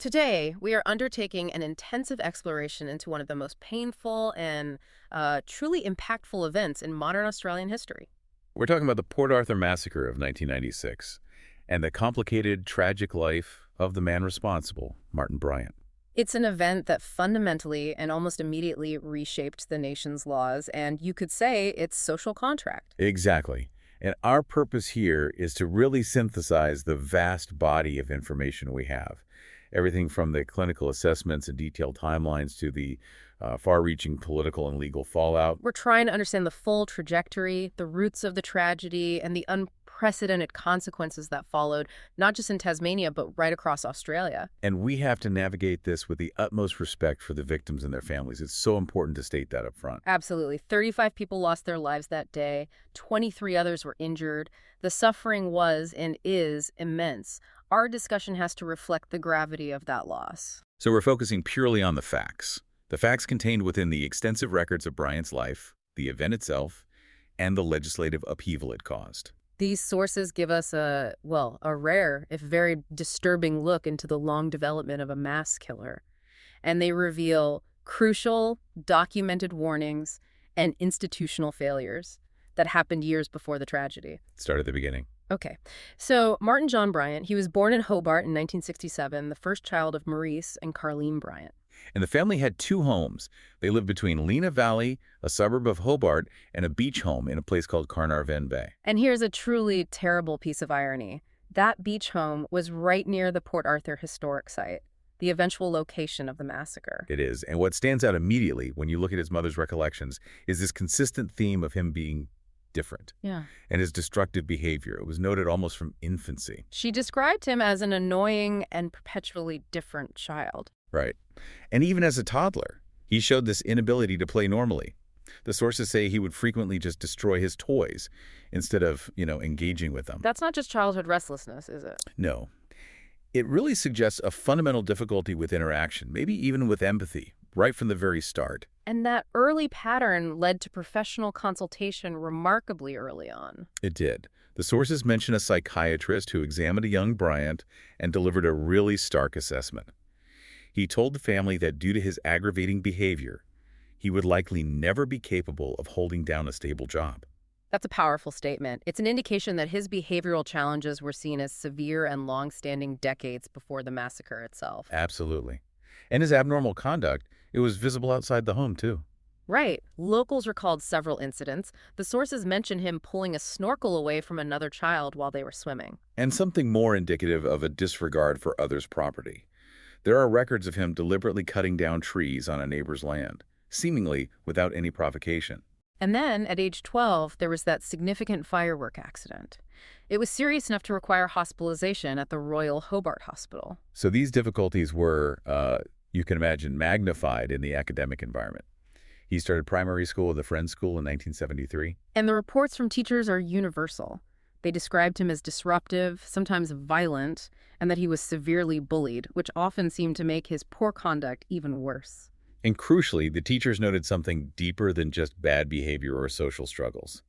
Today, we are undertaking an intensive exploration into one of the most painful and truly impactful events in modern Australian history. We're talking about the Port Arthur Massacre of 1996 and the complicated, tragic life of the man responsible, Martin Bryant. It's an event that fundamentally and almost immediately reshaped the nation's laws, and you could say its social contract. Exactly. And our purpose here is to really synthesize the vast body of information we have. Everything from the clinical assessments and detailed timelines to the far-reaching political and legal fallout. We're trying to understand the full trajectory, the roots of the tragedy, and the unprecedented consequences that followed, not just in Tasmania, but right across Australia. And we have to navigate this with the utmost respect for the victims and their families. It's so important to state that up front. Absolutely. 35 people lost their lives that day. 23 others were injured. The suffering was and is immense. Our discussion has to reflect the gravity of that loss. So we're focusing purely on the facts contained within the extensive records of Bryant's life, the event itself, and the legislative upheaval it caused. These sources give us a rare, if very disturbing look into the long development of a mass killer. And they reveal crucial, documented warnings and institutional failures that happened years before the tragedy. Start at the beginning. Okay, so Martin John Bryant, he was born in Hobart in 1967, the first child of Maurice and Carleen Bryant. And the family had two homes. They lived between Lena Valley, a suburb of Hobart, and a beach home in a place called Carnarvon Bay. And here's a truly terrible piece of irony. That beach home was right near the Port Arthur historic site, the eventual location of the massacre. It is. And what stands out immediately when you look at his mother's recollections is this consistent theme of him being different. Yeah. And his destructive behavior. It was noted almost from infancy. She described him as an annoying and perpetually different child. Right. And even as a toddler, he showed this inability to play normally. The sources say he would frequently just destroy his toys instead of, engaging with them. That's not just childhood restlessness, is it? No. It really suggests a fundamental difficulty with interaction, maybe even with empathy, right from the very start. And that early pattern led to professional consultation remarkably early on. It did. The sources mention a psychiatrist who examined a young Bryant and delivered a really stark assessment. He told the family that due to his aggravating behavior, he would likely never be capable of holding down a stable job. That's a powerful statement. It's an indication that his behavioral challenges were seen as severe and long-standing decades before the massacre itself. Absolutely. And his abnormal conduct, it was visible outside the home, too. Right. Locals recalled several incidents. The sources mention him pulling a snorkel away from another child while they were swimming. And something more indicative of a disregard for others' property. There are records of him deliberately cutting down trees on a neighbor's land, seemingly without any provocation. And then, at age 12, there was that significant firework accident. It was serious enough to require hospitalization at the Royal Hobart Hospital. So these difficulties were, you can imagine, magnified in the academic environment. He started primary school at the Friends School in 1973. And the reports from teachers are universal. They described him as disruptive, sometimes violent, and that he was severely bullied, which often seemed to make his poor conduct even worse. And crucially, the teachers noted something deeper than just bad behavior or social struggles.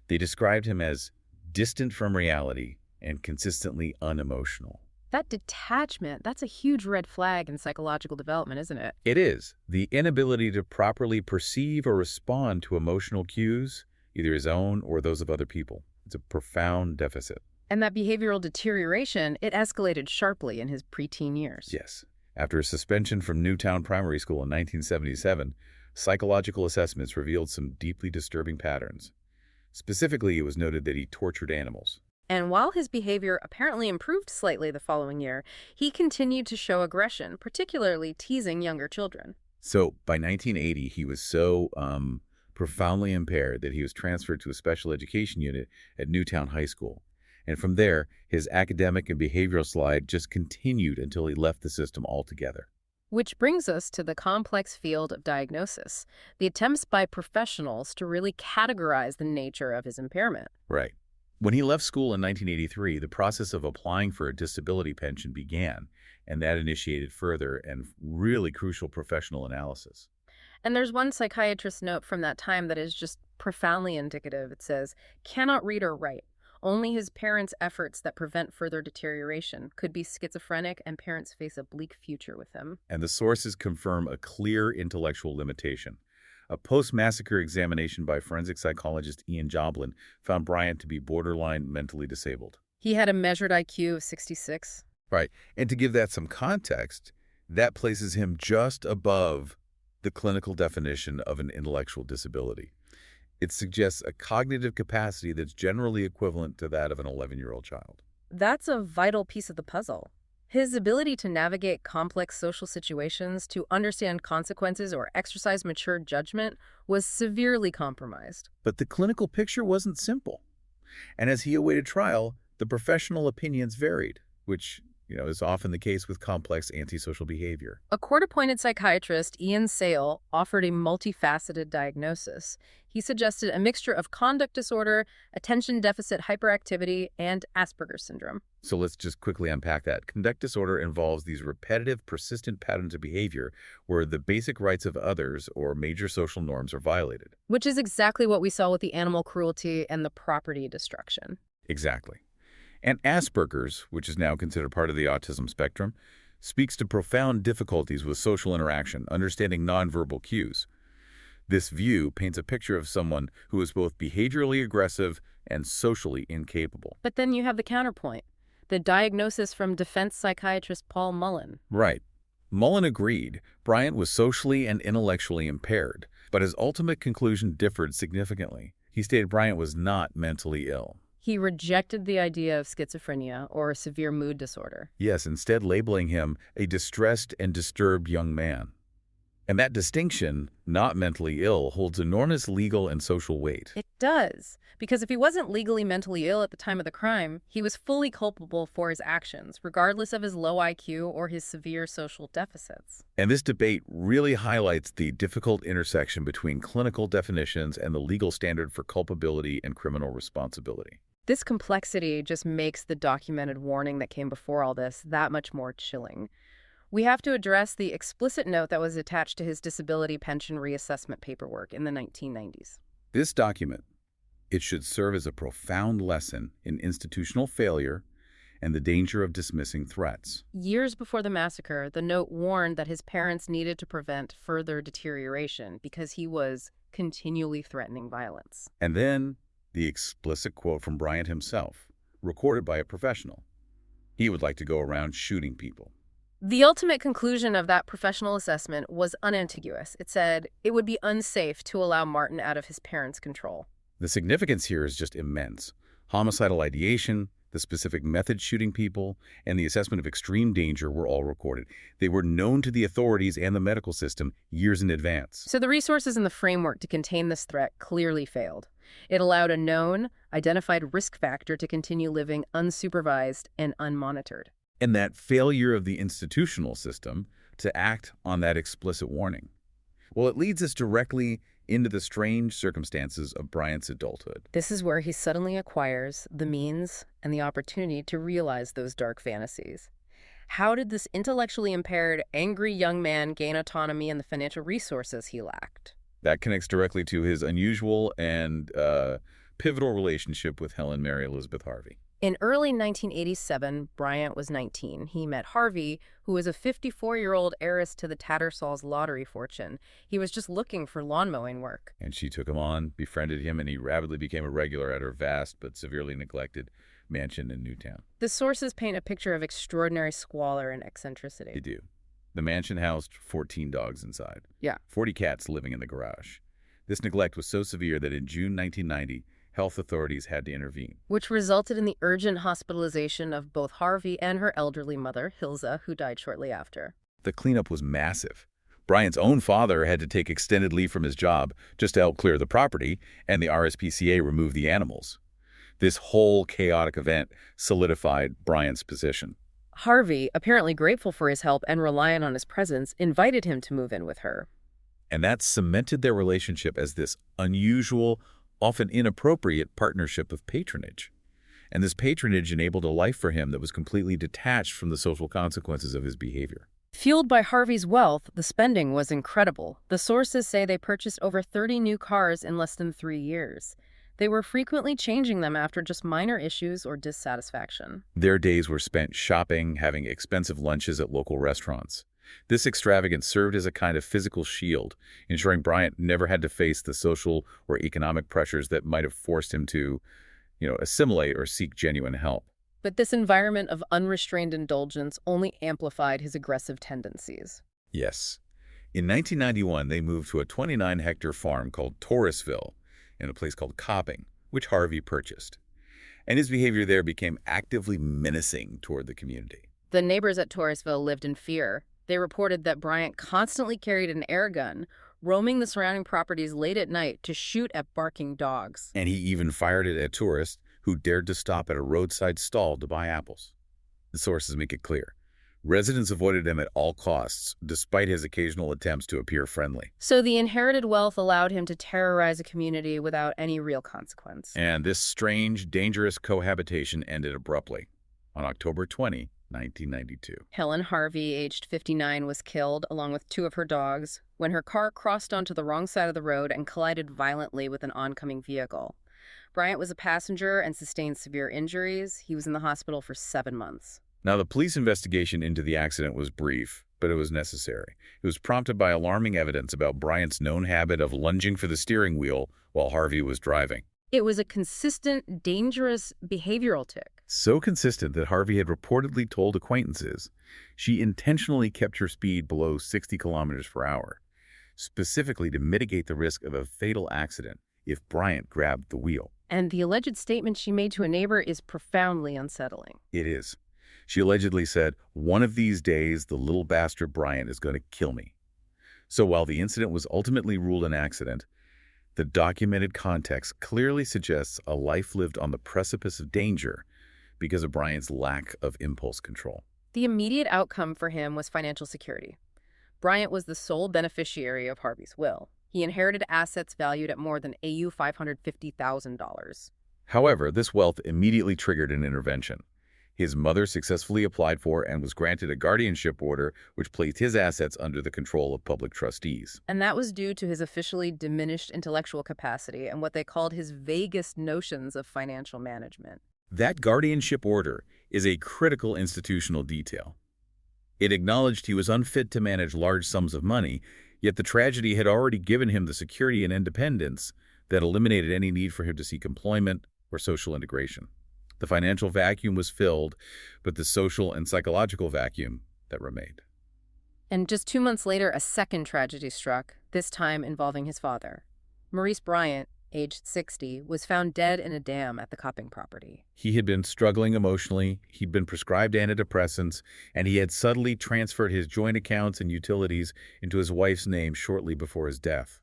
They described him as distant from reality and consistently unemotional. That detachment, that's a huge red flag in psychological development, isn't it? It is. The inability to properly perceive or respond to emotional cues, either his own or those of other people. It's a profound deficit. And that behavioral deterioration, it escalated sharply in his preteen years. Yes. After a suspension from Newtown Primary School in 1977, psychological assessments revealed some deeply disturbing patterns. Specifically, it was noted that he tortured animals. And while his behavior apparently improved slightly the following year, he continued to show aggression, particularly teasing younger children. So by 1980, he was so profoundly impaired that he was transferred to a special education unit at Newtown High School. And from there, his academic and behavioral slide just continued until he left the system altogether. Which brings us to the complex field of diagnosis, the attempts by professionals to really categorize the nature of his impairment. Right. When he left school in 1983, the process of applying for a disability pension began, and that initiated further and really crucial professional analysis. And there's one psychiatrist note from that time that is just profoundly indicative. It says, cannot read or write. only his parents' efforts that prevent further deterioration. Could be schizophrenic, and parents face a bleak future with him. And the sources confirm a clear intellectual limitation. A post-massacre examination by forensic psychologist Ian Joblin found Bryant to be borderline mentally disabled. He had a measured IQ of 66. Right. And to give that some context, that places him just above the clinical definition of an intellectual disability. It suggests a cognitive capacity that's generally equivalent to that of an 11-year-old child. That's a vital piece of the puzzle. His ability to navigate complex social situations, to understand consequences, or exercise mature judgment was severely compromised. But the clinical picture wasn't simple. And as he awaited trial, the professional opinions varied, which is often the case with complex antisocial behavior. A court-appointed psychiatrist, Ian Sale, offered a multifaceted diagnosis. He suggested a mixture of conduct disorder, attention deficit hyperactivity, and Asperger's syndrome. So let's just quickly unpack that. Conduct disorder involves these repetitive, persistent patterns of behavior where the basic rights of others or major social norms are violated. Which is exactly what we saw with the animal cruelty and the property destruction. Exactly. And Asperger's, which is now considered part of the autism spectrum, speaks to profound difficulties with social interaction, understanding nonverbal cues. This view paints a picture of someone who is both behaviorally aggressive and socially incapable. But then you have the counterpoint, the diagnosis from defense psychiatrist Paul Mullen. Right. Mullen agreed Bryant was socially and intellectually impaired, but his ultimate conclusion differed significantly. He stated Bryant was not mentally ill. He rejected the idea of schizophrenia or a severe mood disorder. Yes, instead labeling him a distressed and disturbed young man. And that distinction, not mentally ill, holds enormous legal and social weight. It does, because if he wasn't legally mentally ill at the time of the crime, he was fully culpable for his actions, regardless of his low IQ or his severe social deficits. And this debate really highlights the difficult intersection between clinical definitions and the legal standard for culpability and criminal responsibility. This complexity just makes the documented warning that came before all this that much more chilling. We have to address the explicit note that was attached to his disability pension reassessment paperwork in the 1990s. This document, it should serve as a profound lesson in institutional failure and the danger of dismissing threats. Years before the massacre, the note warned that his parents needed to prevent further deterioration because he was continually threatening violence. And then the explicit quote from Bryant himself, recorded by a professional. He would like to go around shooting people. The ultimate conclusion of that professional assessment was unambiguous. It said it would be unsafe to allow Martin out of his parents' control. The significance here is just immense. Homicidal ideation, the specific method shooting people, and the assessment of extreme danger were all recorded. They were known to the authorities and the medical system years in advance. So the resources and the framework to contain this threat clearly failed. It allowed a known, identified risk factor to continue living unsupervised and unmonitored. And that failure of the institutional system to act on that explicit warning. Well, it leads us directly into the strange circumstances of Bryant's adulthood. This is where he suddenly acquires the means and the opportunity to realize those dark fantasies. How did this intellectually impaired, angry young man gain autonomy and the financial resources he lacked? That connects directly to his unusual and pivotal relationship with Helen Mary Elizabeth Harvey. In early 1987, Bryant was 19. He met Harvey, who was a 54-year-old heiress to the Tattersall's lottery fortune. He was just looking for lawn mowing work. And she took him on, befriended him, and he rapidly became a regular at her vast but severely neglected mansion in Newtown. The sources paint a picture of extraordinary squalor and eccentricity. They do. The mansion housed 14 dogs inside. Yeah. 40 cats living in the garage. This neglect was so severe that in June 1990, health authorities had to intervene. Which resulted in the urgent hospitalization of both Harvey and her elderly mother, Hilza, who died shortly after. The cleanup was massive. Bryant's own father had to take extended leave from his job just to help clear the property, and the RSPCA removed the animals. This whole chaotic event solidified Bryant's position. Harvey, apparently grateful for his help and reliant on his presence, invited him to move in with her. And that cemented their relationship as this unusual, often inappropriate partnership of patronage. And this patronage enabled a life for him that was completely detached from the social consequences of his behavior. Fueled by Harvey's wealth, the spending was incredible. The sources say they purchased over 30 new cars in less than 3 years. They were frequently changing them after just minor issues or dissatisfaction. Their days were spent shopping, having expensive lunches at local restaurants. This extravagance served as a kind of physical shield, ensuring Bryant never had to face the social or economic pressures that might have forced him to, assimilate or seek genuine help. But this environment of unrestrained indulgence only amplified his aggressive tendencies. Yes. In 1991, they moved to a 29-hectare farm called Torresville in a place called Copping, which Harvey purchased. And his behavior there became actively menacing toward the community. The neighbors at Torresville lived in fear. They reported that Bryant constantly carried an air gun, roaming the surrounding properties late at night to shoot at barking dogs. And he even fired it at tourists who dared to stop at a roadside stall to buy apples. The sources make it clear. Residents avoided him at all costs, despite his occasional attempts to appear friendly. So the inherited wealth allowed him to terrorize a community without any real consequence. And this strange, dangerous cohabitation ended abruptly on October 20, 1992. Helen Harvey, aged 59, was killed, along with 2 of her dogs, when her car crossed onto the wrong side of the road and collided violently with an oncoming vehicle. Bryant was a passenger and sustained severe injuries. He was in the hospital for 7 months. Now, the police investigation into the accident was brief, but it was necessary. It was prompted by alarming evidence about Bryant's known habit of lunging for the steering wheel while Harvey was driving. It was a consistent, dangerous behavioral tic. So consistent that Harvey had reportedly told acquaintances she intentionally kept her speed below 60 kilometers per hour, specifically to mitigate the risk of a fatal accident if Bryant grabbed the wheel. And the alleged statement she made to a neighbor is profoundly unsettling. It is. She allegedly said, "One of these days, the little bastard Bryant is going to kill me." So while the incident was ultimately ruled an accident, the documented context clearly suggests a life lived on the precipice of danger because of Bryant's lack of impulse control. The immediate outcome for him was financial security. Bryant was the sole beneficiary of Harvey's will. He inherited assets valued at more than AU $550,000. However, this wealth immediately triggered an intervention. His mother successfully applied for and was granted a guardianship order which placed his assets under the control of public trustees. And that was due to his officially diminished intellectual capacity and what they called his vaguest notions of financial management. That guardianship order is a critical institutional detail. It acknowledged he was unfit to manage large sums of money, yet the tragedy had already given him the security and independence that eliminated any need for him to seek employment or social integration. The financial vacuum was filled, but the social and psychological vacuum that remained. And just 2 months later, a second tragedy struck, this time involving his father. Maurice Bryant, aged 60, was found dead in a dam at the Copping property. He had been struggling emotionally, he'd been prescribed antidepressants, and he had subtly transferred his joint accounts and utilities into his wife's name shortly before his death.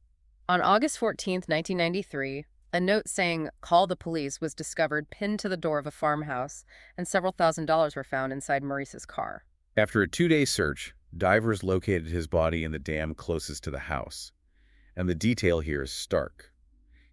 On August 14, 1993, a note saying, "Call the police," was discovered pinned to the door of a farmhouse, and several $1,000s were found inside Maurice's car. After a 2-day search, divers located his body in the dam closest to the house. And the detail here is stark.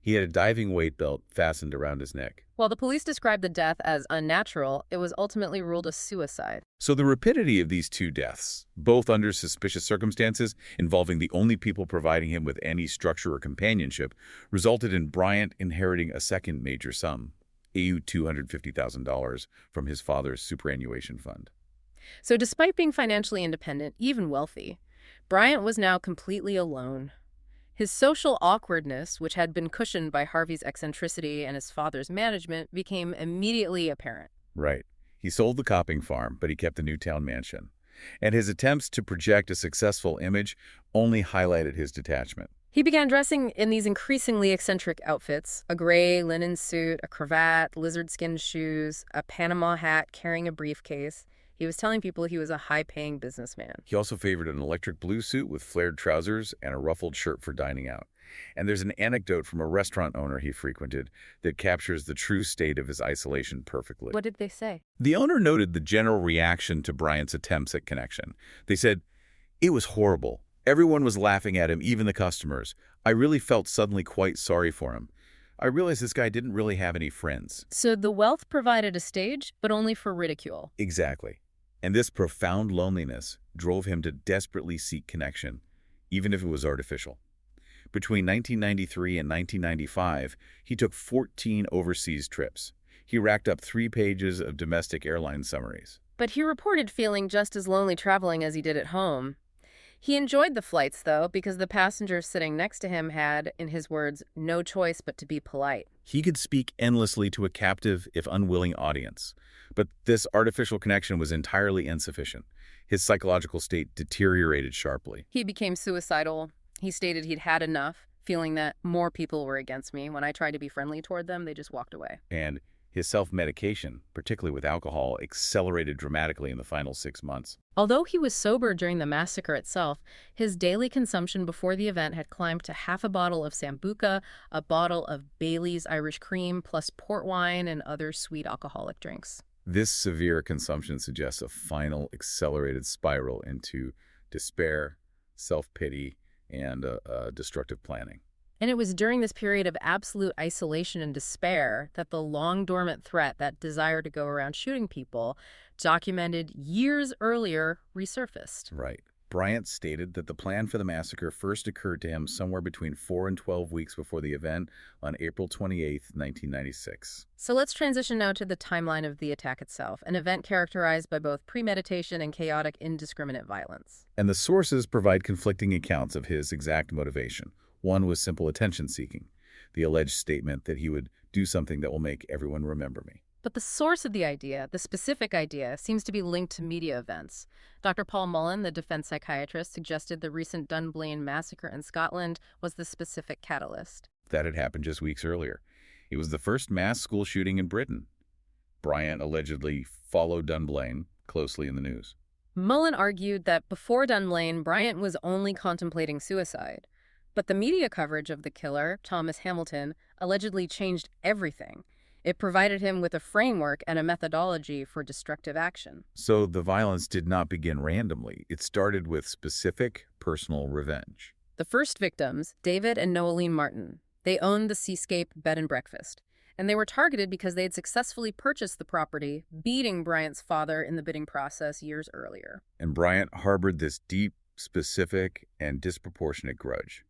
He had a diving weight belt fastened around his neck. While the police described the death as unnatural, it was ultimately ruled a suicide. So the rapidity of these 2 deaths, both under suspicious circumstances involving the only people providing him with any structure or companionship, resulted in Bryant inheriting a second major sum, AU $250,000, from his father's superannuation fund. So despite being financially independent, even wealthy, Bryant was now completely alone. His social awkwardness, which had been cushioned by Harvey's eccentricity and his father's management, became immediately apparent. Right. He sold the Copping farm, but he kept the Newtown mansion. And his attempts to project a successful image only highlighted his detachment. He began dressing in these increasingly eccentric outfits: a gray linen suit, a cravat, lizard-skin shoes, a Panama hat, carrying a briefcase. He was telling people he was a high-paying businessman. He also favored an electric blue suit with flared trousers and a ruffled shirt for dining out. And there's an anecdote from a restaurant owner he frequented that captures the true state of his isolation perfectly. What did they say? The owner noted the general reaction to Bryant's attempts at connection. They said, "It was horrible. Everyone was laughing at him, even the customers. I really felt suddenly quite sorry for him. I realized this guy didn't really have any friends." So the wealth provided a stage, but only for ridicule. Exactly. And this profound loneliness drove him to desperately seek connection, even if it was artificial. Between 1993 and 1995, he took 14 overseas trips. He racked up 3 pages of domestic airline summaries. But he reported feeling just as lonely traveling as he did at home. He enjoyed the flights, though, because the passengers sitting next to him had, in his words, no choice but to be polite. He could speak endlessly to a captive, if unwilling, audience. But this artificial connection was entirely insufficient. His psychological state deteriorated sharply. He became suicidal. He stated he'd had enough, feeling that more people were against me. When I tried to be friendly toward them, they just walked away. And his self-medication, particularly with alcohol, accelerated dramatically in the final 6 months. Although he was sober during the massacre itself, his daily consumption before the event had climbed to half a bottle of Sambuca, a bottle of Bailey's Irish Cream, plus port wine and other sweet alcoholic drinks. This severe consumption suggests a final accelerated spiral into despair, self-pity, and destructive planning. And it was during this period of absolute isolation and despair that the long-dormant threat, that desire to go around shooting people, documented years earlier, resurfaced. Right. Bryant stated that the plan for the massacre first occurred to him somewhere between 4 and 12 weeks before the event on April 28, 1996. So let's transition now to the timeline of the attack itself, an event characterized by both premeditation and chaotic, indiscriminate violence. And the sources provide conflicting accounts of his exact motivation. One was simple attention-seeking, the alleged statement that he would do something that will make everyone remember me. But the source of the idea, the specific idea, seems to be linked to media events. Dr. Paul Mullen, the defense psychiatrist, suggested the recent Dunblane massacre in Scotland was the specific catalyst. That had happened just weeks earlier. It was the first mass school shooting in Britain. Bryant allegedly followed Dunblane closely in the news. Mullen argued that before Dunblane, Bryant was only contemplating suicide. But the media coverage of the killer, Thomas Hamilton, allegedly changed everything. It provided him with a framework and a methodology for destructive action. So the violence did not begin randomly. It started with specific personal revenge. The first victims, David and Noeline Martin, they owned the Seascape bed and breakfast. And they were targeted because they had successfully purchased the property, beating Bryant's father in the bidding process years earlier. And Bryant harbored this deep, specific, and disproportionate grudge.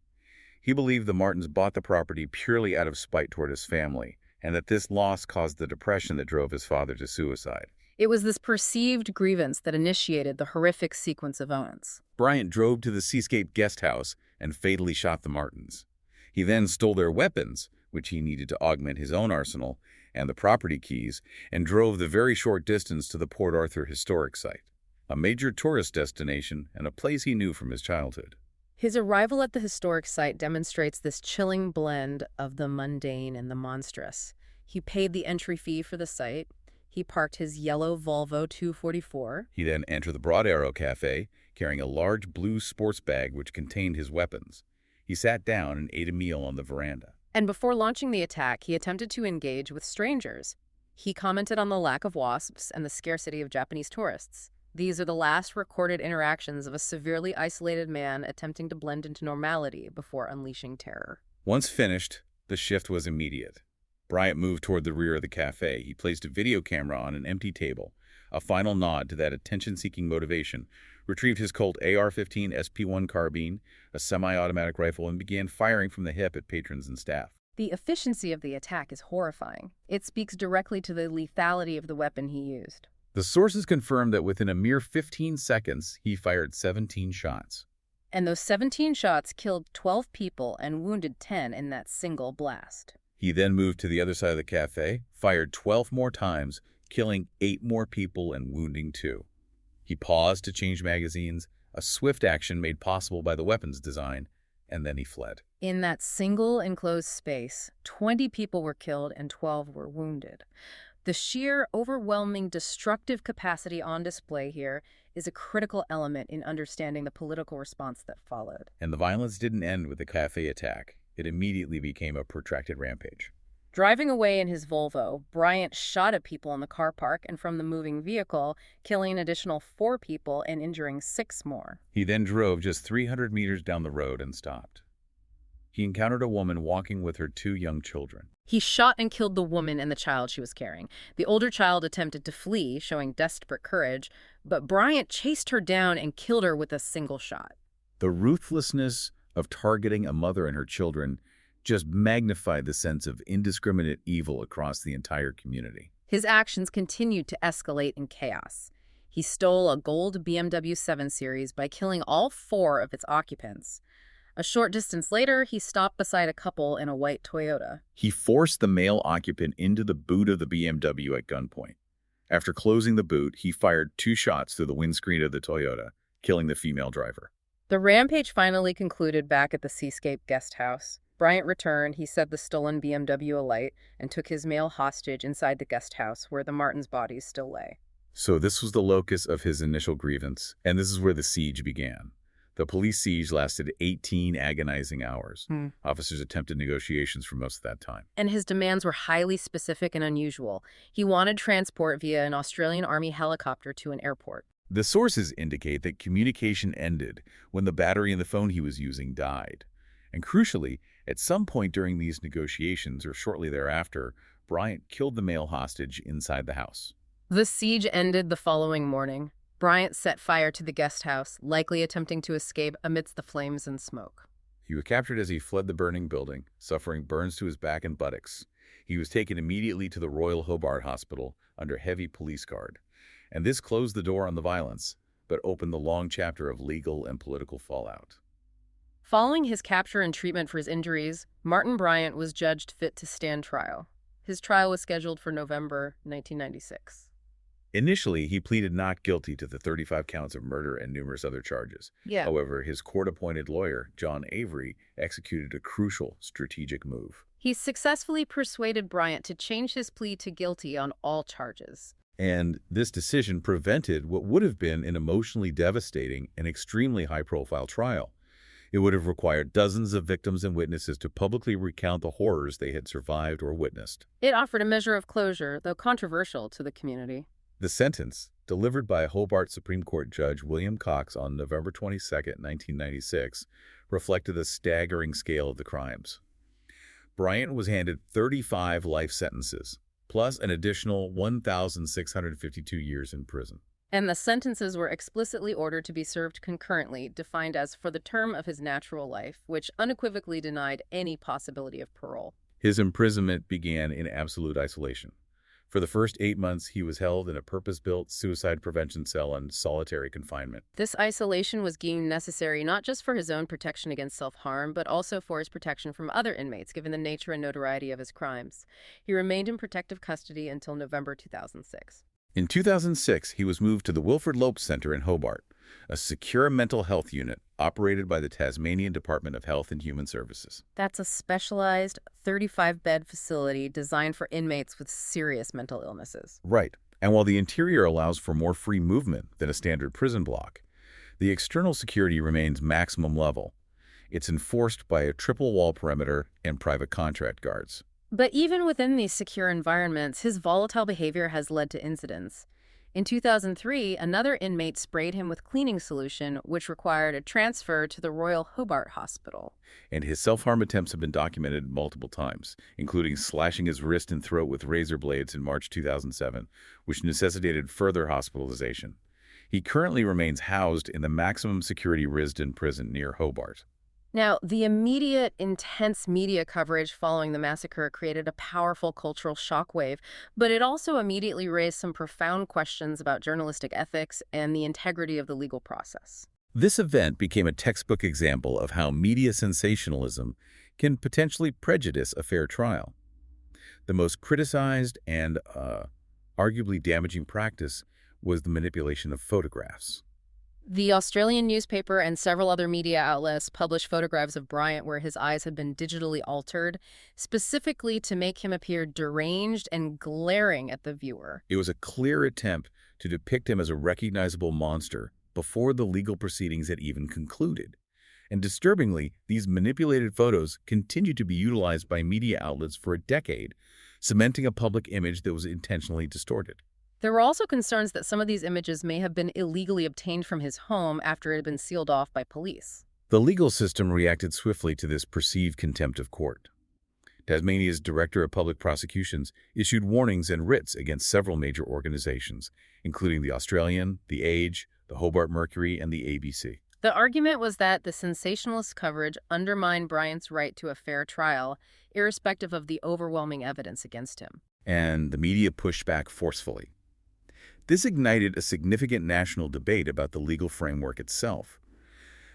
He believed the Martins bought the property purely out of spite toward his family, and that this loss caused the depression that drove his father to suicide. It was this perceived grievance that initiated the horrific sequence of events. Bryant drove to the Seascape guest house and fatally shot the Martins. He then stole their weapons, which he needed to augment his own arsenal, and the property keys, and drove the very short distance to the Port Arthur Historic Site, a major tourist destination and a place he knew from his childhood. His arrival at the historic site demonstrates this chilling blend of the mundane and the monstrous. He paid the entry fee for the site. He parked his yellow Volvo 244. He then entered the Broad Arrow Cafe, carrying a large blue sports bag which contained his weapons. He sat down and ate a meal on the veranda. And before launching the attack, he attempted to engage with strangers. He commented on the lack of wasps and the scarcity of Japanese tourists. These are the last recorded interactions of a severely isolated man attempting to blend into normality before unleashing terror. Once finished, the shift was immediate. Bryant moved toward the rear of the cafe. He placed a video camera on an empty table, a final nod to that attention-seeking motivation, retrieved his Colt AR-15 SP-1 carbine, a semi-automatic rifle, and began firing from the hip at patrons and staff. The efficiency of the attack is horrifying. It speaks directly to the lethality of the weapon he used. The sources confirmed that within a mere 15 seconds, he fired 17 shots. And those 17 shots killed 12 people and wounded 10 in that single blast. He then moved to the other side of the cafe, fired 12 more times, killing 8 more people and wounding 2. He paused to change magazines, a swift action made possible by the weapon's design, and then he fled. In that single enclosed space, 20 people were killed and 12 were wounded. The sheer, overwhelming, destructive capacity on display here is a critical element in understanding the political response that followed. And the violence didn't end with the cafe attack. It immediately became a protracted rampage. Driving away in his Volvo, Bryant shot at people in the car park and from the moving vehicle, killing an additional 4 people and injuring 6 more. He then drove just 300 meters down the road and stopped. He encountered a woman walking with her 2 young children. He shot and killed the woman and the child she was carrying. The older child attempted to flee, showing desperate courage, but Bryant chased her down and killed her with a single shot. The ruthlessness of targeting a mother and her children just magnified the sense of indiscriminate evil across the entire community. His actions continued to escalate in chaos. He stole a gold BMW 7 Series by killing all 4 of its occupants. A short distance later, he stopped beside a couple in a white Toyota. He forced the male occupant into the boot of the BMW at gunpoint. After closing the boot, he fired 2 shots through the windscreen of the Toyota, killing the female driver. The rampage finally concluded back at the Seascape guest house. Bryant returned, he set the stolen BMW alight, and took his male hostage inside the guest house where the Martins' bodies still lay. So this was the locus of his initial grievance, and this is where the siege began. The police siege lasted 18 agonizing hours. Officers attempted negotiations for most of that time. And his demands were highly specific and unusual. He wanted transport via an Australian Army helicopter to an airport. The sources indicate that communication ended when the battery in the phone he was using died. And crucially, at some point during these negotiations or shortly thereafter, Bryant killed the male hostage inside the house. The siege ended the following morning. Bryant set fire to the guest house, likely attempting to escape amidst the flames and smoke. He was captured as he fled the burning building, suffering burns to his back and buttocks. He was taken immediately to the Royal Hobart Hospital under heavy police guard. And this closed the door on the violence, but opened the long chapter of legal and political fallout. Following his capture and treatment for his injuries, Martin Bryant was judged fit to stand trial. His trial was scheduled for November 1996. Initially, he pleaded not guilty to the 35 counts of murder and numerous other charges. However, his court-appointed lawyer, John Avery, executed a crucial strategic move. He successfully persuaded Bryant to change his plea to guilty on all charges. And this decision prevented what would have been an emotionally devastating and extremely high-profile trial. It would have required dozens of victims and witnesses to publicly recount the horrors they had survived or witnessed. It offered a measure of closure, though controversial to the community. The sentence, delivered by Hobart Supreme Court Judge William Cox on November 22, 1996, reflected the staggering scale of the crimes. Bryant was handed 35 life sentences, plus an additional 1,652 years in prison. And the sentences were explicitly ordered to be served concurrently, defined as for the term of his natural life, which unequivocally denied any possibility of parole. His imprisonment began in absolute isolation. For the first 8 months, he was held in a purpose-built suicide prevention cell in solitary confinement. This isolation was deemed necessary not just for his own protection against self-harm, but also for his protection from other inmates, given the nature and notoriety of his crimes. He remained in protective custody until November 2006. In 2006, he was moved to the Wilfred Lopes Center in Hobart, a secure mental health unit operated by the Tasmanian Department of Health and Human Services. That's a specialized 35-bed facility designed for inmates with serious mental illnesses. Right. And while the interior allows for more free movement than a standard prison block, the external security remains maximum level. It's enforced by a triple-wall perimeter and private contract guards. But even within these secure environments, his volatile behavior has led to incidents. In 2003, another inmate sprayed him with cleaning solution, which required a transfer to the Royal Hobart Hospital. And his self-harm attempts have been documented multiple times, including slashing his wrist and throat with razor blades in March 2007, which necessitated further hospitalization. He currently remains housed in the maximum security Risdon prison near Hobart. Now, the immediate, intense media coverage following the massacre created a powerful cultural shockwave, but it also immediately raised some profound questions about journalistic ethics and the integrity of the legal process. This event became a textbook example of how media sensationalism can potentially prejudice a fair trial. The most criticized and arguably damaging practice was the manipulation of photographs. The Australian newspaper and several other media outlets published photographs of Bryant where his eyes had been digitally altered, specifically to make him appear deranged and glaring at the viewer. It was a clear attempt to depict him as a recognizable monster before the legal proceedings had even concluded. And disturbingly, these manipulated photos continued to be utilized by media outlets for a decade, cementing a public image that was intentionally distorted. There were also concerns that some of these images may have been illegally obtained from his home after it had been sealed off by police. The legal system reacted swiftly to this perceived contempt of court. Tasmania's Director of Public Prosecutions issued warnings and writs against several major organizations, including the Australian, the Age, the Hobart Mercury, and the ABC. The argument was that the sensationalist coverage undermined Bryant's right to a fair trial, irrespective of the overwhelming evidence against him. And the media pushed back forcefully. This ignited a significant national debate about the legal framework itself.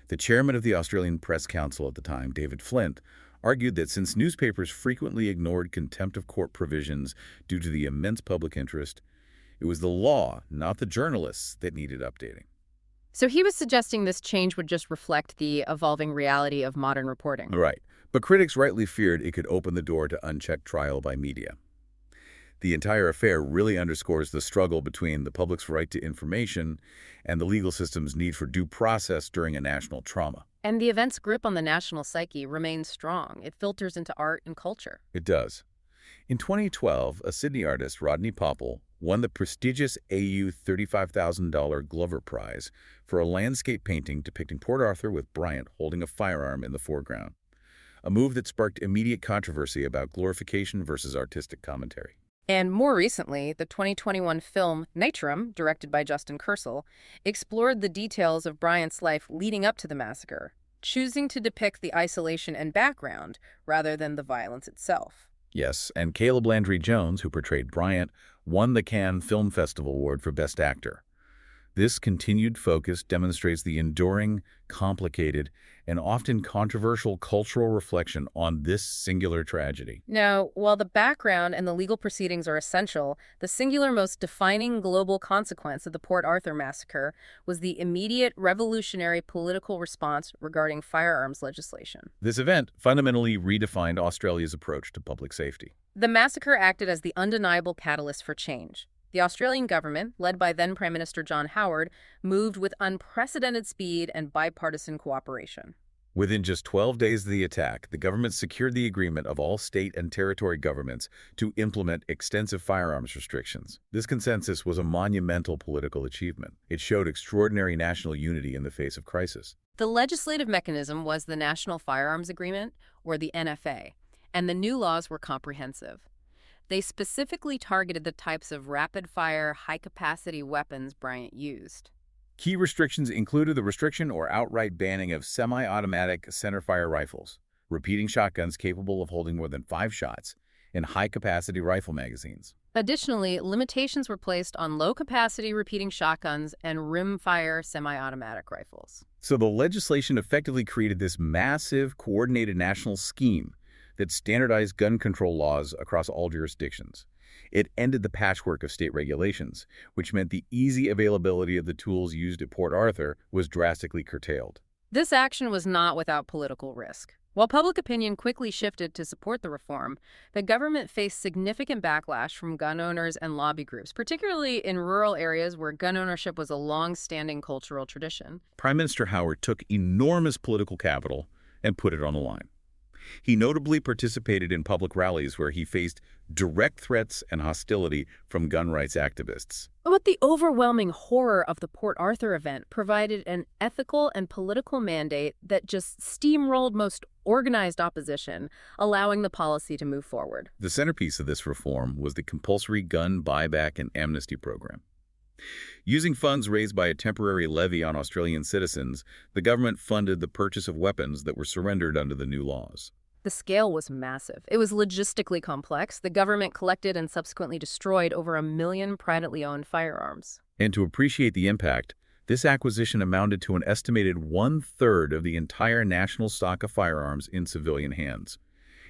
The chairman of the Australian Press Council at the time, David Flint, argued that since newspapers frequently ignored contempt of court provisions due to the immense public interest, it was the law, not the journalists, that needed updating. So he was suggesting this change would just reflect the evolving reality of modern reporting. Right. But critics rightly feared it could open the door to unchecked trial by media. The entire affair really underscores the struggle between the public's right to information and the legal system's need for due process during a national trauma. And the event's grip on the national psyche remains strong. It filters into art and culture. It does. In 2012, a Sydney artist, Rodney Popple, won the prestigious AU $35,000 Glover Prize for a landscape painting depicting Port Arthur with Bryant holding a firearm in the foreground, a move that sparked immediate controversy about glorification versus artistic commentary. And more recently, the 2021 film Nitram, directed by Justin Kurzel, explored the details of Bryant's life leading up to the massacre, choosing to depict the isolation and background rather than the violence itself. Yes, and Caleb Landry Jones, who portrayed Bryant, won the Cannes Film Festival Award for Best Actor. This continued focus demonstrates the enduring, complicated, and often controversial cultural reflection on this singular tragedy. Now, while the background and the legal proceedings are essential, the singular most defining global consequence of the Port Arthur massacre was the immediate revolutionary political response regarding firearms legislation. This event fundamentally redefined Australia's approach to public safety. The massacre acted as the undeniable catalyst for change. The Australian government, led by then Prime Minister John Howard, moved with unprecedented speed and bipartisan cooperation. Within just 12 days of the attack, the government secured the agreement of all state and territory governments to implement extensive firearms restrictions. This consensus was a monumental political achievement. It showed extraordinary national unity in the face of crisis. The legislative mechanism was the National Firearms Agreement, or the NFA, and the new laws were comprehensive. They specifically targeted the types of rapid-fire, high-capacity weapons Bryant used. Key restrictions included the restriction or outright banning of semi-automatic centerfire rifles, repeating shotguns capable of holding more than 5 shots, and high-capacity rifle magazines. Additionally, limitations were placed on low-capacity repeating shotguns and rimfire semi-automatic rifles. So the legislation effectively created this massive, coordinated national scheme that standardized gun control laws across all jurisdictions. It ended the patchwork of state regulations, which meant the easy availability of the tools used at Port Arthur was drastically curtailed. This action was not without political risk. While public opinion quickly shifted to support the reform, the government faced significant backlash from gun owners and lobby groups, particularly in rural areas where gun ownership was a long-standing cultural tradition. Prime Minister Howard took enormous political capital and put it on the line. He notably participated in public rallies where he faced direct threats and hostility from gun rights activists. But the overwhelming horror of the Port Arthur event provided an ethical and political mandate that just steamrolled most organized opposition, allowing the policy to move forward. The centerpiece of this reform was the compulsory gun buyback and amnesty program. Using funds raised by a temporary levy on Australian citizens, the government funded the purchase of weapons that were surrendered under the new laws. The scale was massive. It was logistically complex. The government collected and subsequently destroyed over 1 million privately owned firearms. And to appreciate the impact, this acquisition amounted to an estimated 1/3 of the entire national stock of firearms in civilian hands.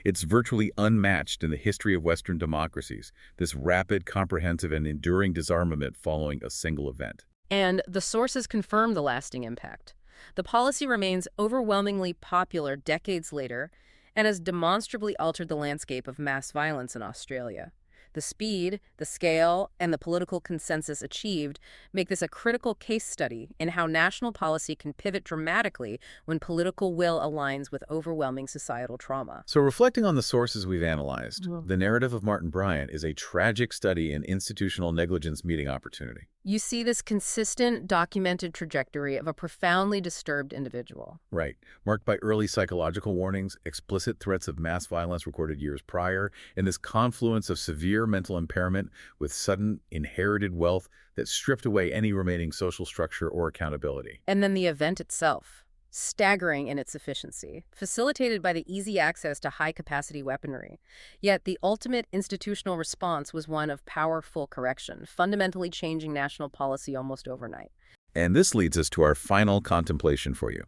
It's virtually unmatched in the history of Western democracies, this rapid, comprehensive, and enduring disarmament following a single event. And the sources confirm the lasting impact. The policy remains overwhelmingly popular decades later and has demonstrably altered the landscape of mass violence in Australia. The speed, the scale, and the political consensus achieved make this a critical case study in how national policy can pivot dramatically when political will aligns with overwhelming societal trauma. So reflecting on the sources we've analyzed, the narrative of Martin Bryant is a tragic study in institutional negligence meeting opportunity. You see this consistent, documented trajectory of a profoundly disturbed individual. Right, marked by early psychological warnings, explicit threats of mass violence recorded years prior, and this confluence of severe severe mental impairment with sudden inherited wealth that stripped away any remaining social structure or accountability. And then the event itself, staggering in its efficiency, facilitated by the easy access to high-capacity weaponry. Yet the ultimate institutional response was one of powerful correction, fundamentally changing national policy almost overnight. And this leads us to our final contemplation for you.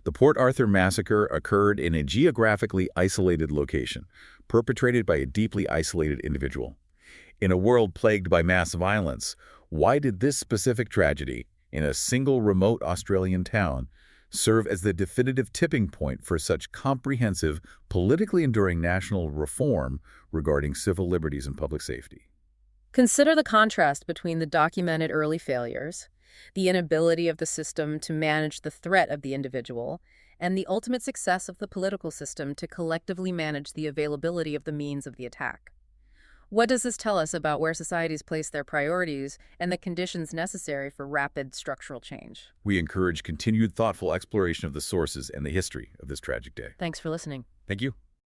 The Port Arthur massacre occurred in a geographically isolated location, perpetrated by a deeply isolated individual. In a world plagued by mass violence, why did this specific tragedy, in a single remote Australian town, serve as the definitive tipping point for such comprehensive, politically enduring national reform regarding civil liberties and public safety? Consider the contrast between the documented early failures, the inability of the system to manage the threat of the individual, and the ultimate success of the political system to collectively manage the availability of the means of the attack. What does this tell us about where societies place their priorities and the conditions necessary for rapid structural change? We encourage continued thoughtful exploration of the sources and the history of this tragic day. Thanks for listening. Thank you.